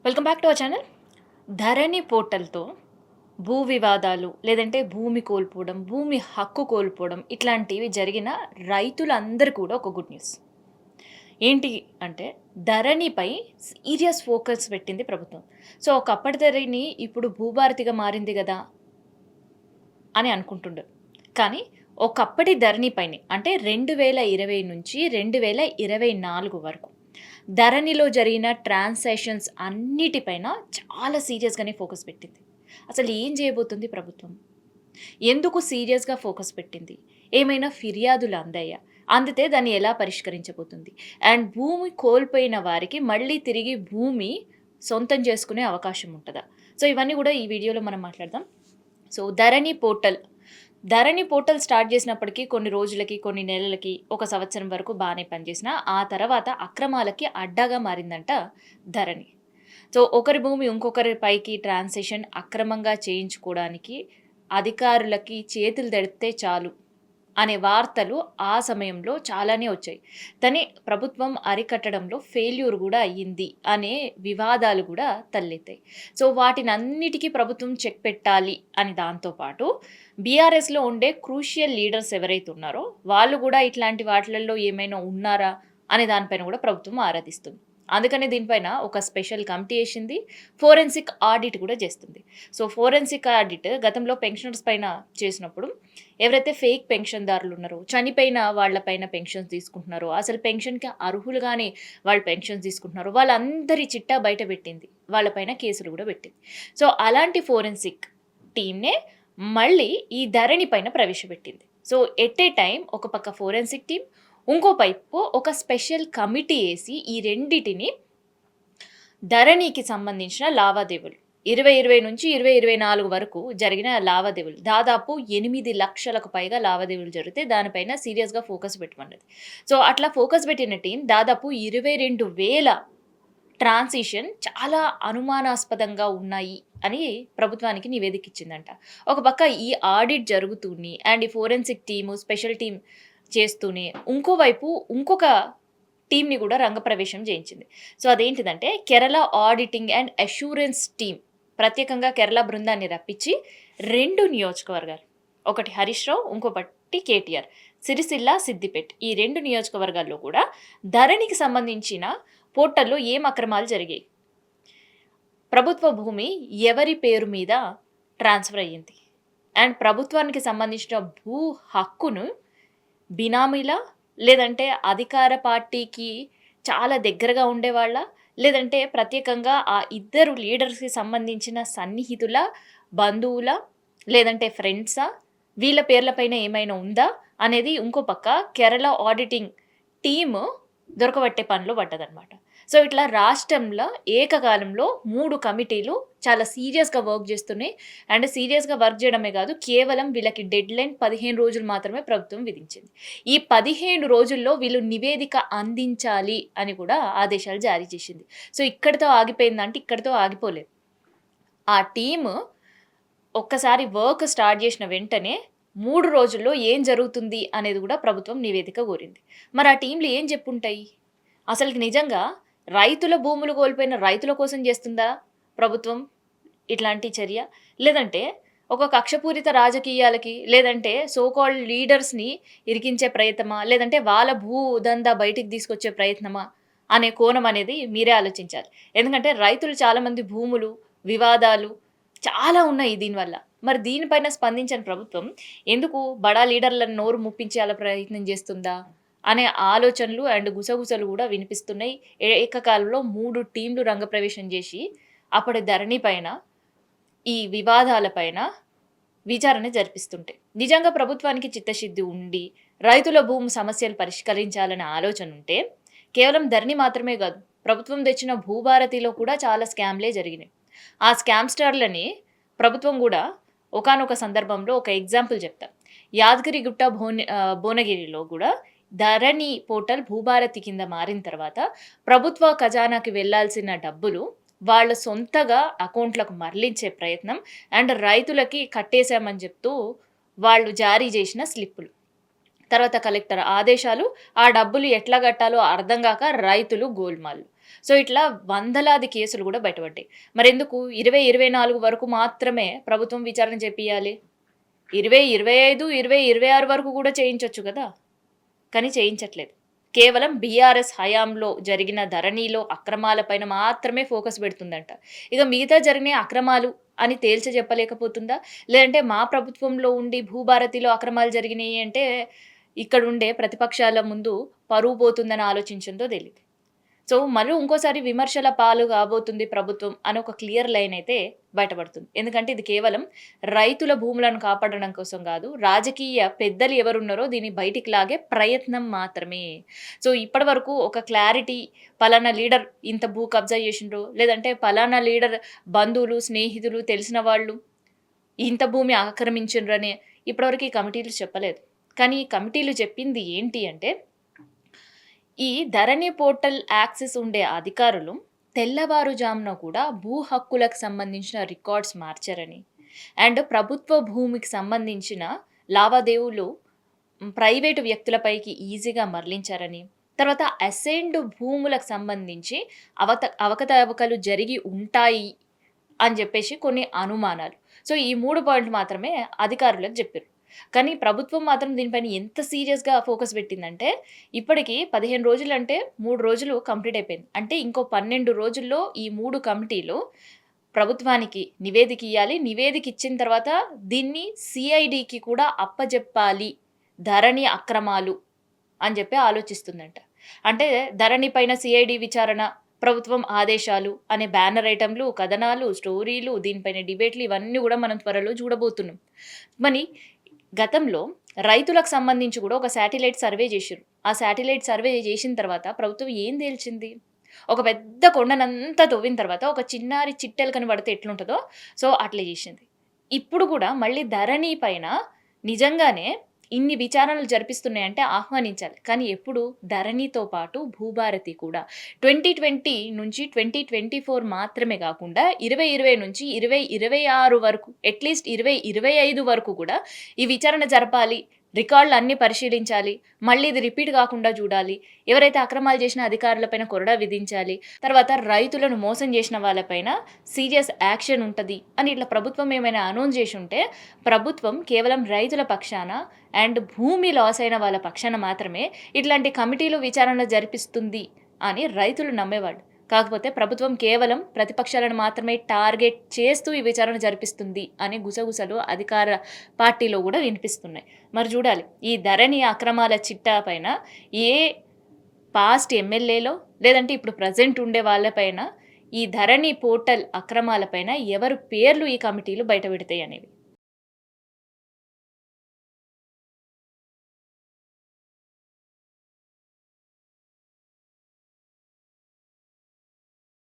Welcome back to our channel. Dharani పోర్టల్‌తో భూ వివాదాలు, లేదంటే భూమి కోల్పోవడం, భూమి హక్కు కోల్పోవడం ఇట్లాంటివి జరిగిన రైతులందరూ కూడా ఒక గుడ్ న్యూస్. ఏంటి అంటే ధరణిపై సీరియస్ ఫోకస్ పెట్టింది ప్రభుత్వం. సో, ఒకప్పటి ధరణి ఇప్పుడు భూభారతిగా మారింది గదా! అని అనుకుంటుండు. కానీ ఒకప్పటి ధరణి పైనే అంటే 2020 నుంచి 2024 వరకు ధరణిలో జరిగిన ట్రాన్సాక్షన్స్ అన్నిటిపైన చాలా సీరియస్‌గానే ఫోకస్ పెట్టింది. అసలు ఏం చేయబోతుంది ప్రభుత్వం? ఎందుకు సీరియస్‌గా ఫోకస్ పెట్టింది? ఏమైనా ఫిర్యాదులు అందాయా? అందితే దాన్ని ఎలా పరిష్కరించబోతుంది? అండ్ భూమి కోల్పోయిన వారికి మళ్ళీ తిరిగి భూమి సొంతం చేసుకునే అవకాశం ఉంటదా? సో, ఇవన్నీ కూడా ఈ వీడియోలో మనం మాట్లాడదాం. సో, ధరణి పోర్టల్ స్టార్ట్ చేసినప్పటికి కొన్ని రోజులకి, కొన్ని నెలలకి, ఒక సంవత్సరం వరకు బానే పనిచేసినా, ఆ తర్వాత అక్రమాలకి అడ్డాగా మారిందంట ధరణి. సో, ఒకరి భూమి ఇంకొకరి పైకి ట్రాన్సాక్షన్ అక్రమంగా చేయించుకోవడానికి అధికారులకి చేతులు దెడితే చాలు అనే వార్తలు ఆ సమయంలో చాలానే వచ్చాయి. దాన్ని ప్రభుత్వం అరికట్టడంలో ఫెయిల్యూర్ గూడా అయ్యింది అనే వివాదాలు గూడా తలెత్తాయి. సో, వాటినన్నిటికీ ప్రభుత్వం చెక్ పెట్టాలి అని దాంతో పాటు బీఆర్ఎస్‌లో ఉండే క్రూషియల్ లీడర్స్ ఎవరైతే ఉన్నారో వాళ్ళు గూడా ఇట్లాంటి వాటిలలో ఏమైనా ఉన్నారా అనే దానిపైన గూడా ప్రభుత్వం ఆరా తీస్తుంది. అందుకనే దీనిపైన ఒక స్పెషల్ కమిటీ ఏసింది. ఫోరెన్సిక్ ఆడిట్ కూడా చేస్తుంది. సో, ఫోరెన్సిక్ ఆడిట్ గతంలో పెన్షనర్స్ పైన చేసినప్పుడు ఎవరైతే ఫేక్ పెన్షన్‌దారులు ఉన్నారో, చనిపోయిన వాళ్ళ పైన పెన్షన్స్ తీసుకుంటున్నారో, అసలు పెన్షన్‌కి అర్హులుగానే వాళ్ళు పెన్షన్స్ తీసుకుంటున్నారో, వాళ్ళందరి చిట్టా బయట పెట్టింది. వాళ్ళ పైన కేసులు కూడా పెట్టింది. సో, అలాంటి ఫోరెన్సిక్ టీమ్‌నే మళ్ళీ ఈ ధరణి పైన ప్రవేశపెట్టింది. సో, ఎట్ ఏ టైమ్ ఒక పక్క ఫోరెన్సిక్ టీమ్, ఇంకో వైపు ఒక స్పెషల్ కమిటీ ఏసి ఈ రెండిటిని ధరణికి సంబంధించిన లావాదేవీలు 2020 నుంచి 2024 వరకు జరిగిన లావాదేవీలు దాదాపు 8,00,000కు పైగా లావాదేవీలు జరిగితే దానిపైన సీరియస్‌గా ఫోకస్ పెట్టమన్నది. సో, అట్లా ఫోకస్ పెట్టిన టీమ్ దాదాపు 22,000 ట్రాన్సిషన్ చాలా అనుమానాస్పదంగా ఉన్నాయి అని ప్రభుత్వానికి నివేదిక ఇచ్చిందంట. ఒక పక్క ఈ ఆడిట్ జరుగుతూనే అండ్ ఈ ఫోరెన్సిక్ టీము, స్పెషల్ టీమ్ చేస్తూనే ఇంకొక టీమ్‌ని కూడా రంగప్రవేశం చేయించింది. సో, అదేంటిదంటే Kerala auditing and assurance team ప్రత్యేకంగా కేరళ బృందాన్ని రప్పించి 2 నియోజకవర్గాలు, ఒకటి హరీష్ రావు, ఇంకొకటి కేటీఆర్, సిరిసిల్ల, సిద్దిపేట్ ఈ 2 నియోజకవర్గాల్లో కూడా ధరణికి సంబంధించిన పోర్టల్‌లో ఏం అక్రమాలు జరిగాయి? ప్రభుత్వ భూమి ఎవరి పేరు మీద ట్రాన్స్‌ఫర్ అయ్యింది? అండ్ ప్రభుత్వానికి సంబంధించిన భూ హక్కును బినామీలా? లేదంటే అధికార పార్టీకి చాలా దగ్గరగా ఉండేవాళ్ళా? లేదంటే ప్రత్యేకంగా ఆ ఇద్దరు లీడర్స్‌కి సంబంధించిన సన్నిహితులా? బంధువులా? లేదంటే ఫ్రెండ్సా? వీళ్ళ పేర్ల పైన ఏమైనా ఉందా? అనేది ఇంకో పక్క కేరళ ఆడిటింగ్ టీము దొరకబట్టే పనిలో పడ్డదనమాట. సో, ఇట్లా రాష్ట్రంలో ఏకకాలంలో 3 కమిటీలు చాలా సీరియస్‌గా వర్క్ చేస్తున్నాయి. అండ్ సీరియస్‌గా వర్క్ చేయడమే కాదు, కేవలం వీళ్ళకి డెడ్‌లైన్ 15 రోజులు మాత్రమే ప్రభుత్వం విధించింది. ఈ 15 రోజుల్లో వీళ్ళు నివేదిక అందించాలి అని కూడా ఆదేశాలు జారీ చేసింది. సో, ఇక్కడితో ఆగిపోయిందంటే ఇక్కడితో ఆగిపోలేదు. ఆ టీము ఒక్కసారి వర్క్ స్టార్ట్ చేసిన వెంటనే 3 రోజుల్లో ఏం జరుగుతుంది అనేది కూడా ప్రభుత్వం నివేదిక కోరింది. మరి ఆ టీమ్‌లు ఏం చెప్పుంటాయి? అసలుకి నిజంగా రైతుల భూములు కోల్పోయిన రైతుల కోసం చేస్తుందా ప్రభుత్వం ఇట్లాంటి చర్య? లేదంటే ఒక కక్షపూరిత రాజకీయాలకి, లేదంటే సో కాల్డ్ లీడర్స్‌ని ఇరికించే ప్రయత్నమా? లేదంటే వాళ్ళ భూ దందా బయటికి తీసుకొచ్చే ప్రయత్నమా? అనే కోణం అనేది మీరే ఆలోచించాలి. ఎందుకంటే రైతులు చాలామంది భూములు, వివాదాలు చాలా ఉన్నాయి దీనివల్ల. మరి దీనిపైన స్పందించని ప్రభుత్వం ఎందుకు బడా లీడర్‌లను నోరు ముప్పించేలా ప్రయత్నం చేస్తుందా? అనే ఆలోచనలు అండ్ గుసగుసలు కూడా వినిపిస్తున్నాయి. ఏకకాలంలో 3 టీమ్‌లు రంగప్రవేశం చేసి అప్పటి ధరణి పైన, ఈ వివాదాల పైన విచారణ జరిపిస్తుంటే. నిజంగా ప్రభుత్వానికి చిత్తశుద్ధి ఉండి, రైతుల భూమి సమస్యలు పరిష్కరించాలనే ఆలోచన ఉంటే, కేవలం ధరణి మాత్రమే కాదు, ప్రభుత్వం తెచ్చిన భూభారతిలో కూడా చాలా స్కామ్‌లే జరిగినాయి. ఆ స్కామ్‌స్టర్‌లని ప్రభుత్వం గూడా ఒకానొక సందర్భంలో ఒక ఎగ్జాంపుల్ చెప్తా. యాదగిరిగుట్ట, భువనగిరిలో గూడా ధరణి పోర్టల్ భూభారతి కింద మారిన తర్వాత ప్రభుత్వ ఖజానాకి వెళ్ళాల్సిన డబ్బులు వాళ్ళ సొంతగా అకౌంట్‌లకు మరలించే ప్రయత్నం అండ్ రైతులకి కట్టేశామని చెప్తూ వాళ్ళు జారీ చేసిన స్లిప్పులు. తర్వాత కలెక్టర్ ఆదేశాలు, ఆ డబ్బులు ఎట్లా కట్టాలో అర్థం గాక రైతులు గోల్మాల్లు. సో, ఇట్లా వందలాది కేసులు గూడా బయటపడ్డాయి. మరెందుకు 2024 వరకు మాత్రమే ప్రభుత్వం విచారణ చేపియాలి? 2025, 2026 వరకు గూడా చేయించొచ్చు గదా! కానీ చేయించట్లేదు. కేవలం బీఆర్ఎస్ హయాంలో జరిగిన ధరణిలో అక్రమాల పైన మాత్రమే ఫోకస్ పెడుతుందంట. ఇక మిగతా జరిగిన అక్రమాలు అని తేల్చి చెప్పలేకపోతుందా? లేదంటే మా ప్రభుత్వంలో ఉండి భూభారతిలో అక్రమాలు జరిగినాయి అంటే ఇక్కడుండే ప్రతిపక్షాల ముందు పరువు పోతుందని ఆలోచించిందో తెలీదు. సో, మళ్ళీ ఇంకోసారి విమర్శల పాలు కాబోతుంది ప్రభుత్వం అని ఒక క్లియర్ లైన్ అయితే బయటపడుతుంది. ఎందుకంటే ఇది కేవలం రైతుల భూములను కాపాడడం కోసం గాదు. రాజకీయ పెద్దలు ఎవరున్నారో దీన్ని బయటికి లాగే ప్రయత్నం మాత్రమే. సో, ఇప్పటివరకు ఒక క్లారిటీ పలానా లీడర్ ఇంత భూ కబ్జా చేసిండ్రు, లేదంటే పలానా లీడర్ బంధువులు, స్నేహితులు, తెలిసిన వాళ్ళు ఇంత భూమి ఆక్రమించిండ్రని ఇప్పటివరకు ఈ కమిటీలు చెప్పలేదు. కానీ ఈ కమిటీలు చెప్పింది ఏంటి అంటే ఈ ధరణి పోర్టల్ యాక్సెస్ ఉండే అధికారులు తెల్లవారుజామున కూడా భూ హక్కులకు సంబంధించిన రికార్డ్స్ మార్చారని అండ్ ప్రభుత్వ భూమికి సంబంధించిన లావాదేవీలు ప్రైవేటు వ్యక్తులపైకి ఈజీగా మరలించారని తర్వాత అసైన్డ్ భూములకు సంబంధించి అవకతవకలు జరిగి ఉంటాయి అని చెప్పేసి కొన్ని అనుమానాలు. సో, ఈ 3 పాయింట్లు మాత్రమే అధికారులకు చెప్పారు. కానీ ప్రభుత్వం మాత్రం దీనిపైన ఎంత సీరియస్‌గా ఫోకస్ పెట్టిందంటే, ఇప్పటికి 15 రోజులంటే 3 రోజులు కంప్లీట్ అయిపోయింది. అంటే ఇంకో 12 రోజుల్లో ఈ 3 కమిటీలు ప్రభుత్వానికి నివేదిక ఇయ్యాలి. నివేదిక ఇచ్చిన తర్వాత దీన్ని సీఐడీకి కూడా అప్పజెప్పాలి. ధరణి అక్రమాలు అని చెప్పి ఆలోచిస్తుందంట. అంటే ధరణి పైన సీఐడీ విచారణ, ప్రభుత్వం ఆదేశాలు అనే బ్యానర్ ఐటెమ్‌లు, కథనాలు, స్టోరీలు, దీనిపైన డిబేట్‌లు ఇవన్నీ గూడా మనం త్వరలో చూడబోతున్నాం. మరి గతంలో రైతులకు సంబంధించి కూడా ఒక శాటిలైట్ సర్వే జేషిర్రు. ఆ శాటిలైట్ సర్వే జేసిన తర్వాత ప్రభుత్వం ఏం తేల్చింది? ఒక పెద్ద కొండనంతా తవ్విన తర్వాత ఒక చిన్నారి చిట్టెలకని పడితే ఎట్లుంటదో సో, అట్లా జేషింది. ఇప్పుడు గూడా మళ్ళీ ధరణి పైన నిజంగానే ఇన్ని విచారణలు జరిపిస్తున్నాయంటే ఆహ్వానించాలి. కానీ ఎప్పుడు? ధరణితో పాటు భూభారతి కూడా. 2020 నుంచి 2024 మాత్రమే గాకుండా 2020 నుంచి 2026 వరకు అట్‌లీస్ట్ 2025 వరకు గూడా ఈ విచారణ జరపాలి. రికార్డులన్నీ పరిశీలించాలి. మళ్ళీ ఇది రిపీట్ గాకుండా జూడాలి. ఎవరైతే అక్రమాలు జేసిన అధికారులపైన కొరడా విధించాలి. తర్వాత రైతులను మోసం జేసిన వాళ్ళపైన సీరియస్ యాక్షన్ ఉంటది అని ఇట్లా ప్రభుత్వం ఏమైనా అనౌన్స్ జేసుంటే, ప్రభుత్వం కేవలం రైతుల పక్షాన అండ్ భూమి లాస్ అయిన వాళ్ళ పక్షాన మాత్రమే ఇట్లాంటి కమిటీలు విచారణ జరిపిస్తుంది అని రైతులు నమ్మేవాళ్ళు. కాకపోతే ప్రభుత్వం కేవలం ప్రతిపక్షాలను మాత్రమే టార్గెట్ చేస్తూ ఈ విచారణ జరిపిస్తుంది అనే గుసగుసలు అధికార పార్టీలో గూడా వినిపిస్తున్నాయి. మరి చూడాలి ఈ ధరణి అక్రమాల చిట్టా పైన ఏ పాస్ట్ ఎమ్మెల్యేలో లేదంటే ఇప్పుడు ప్రెజెంట్ ఉండే వాళ్ళపైన ఈ ధరణి పోర్టల్ అక్రమాలపైన ఎవరు పేర్లు ఈ కమిటీలు బయటపెడతాయి అనేవి.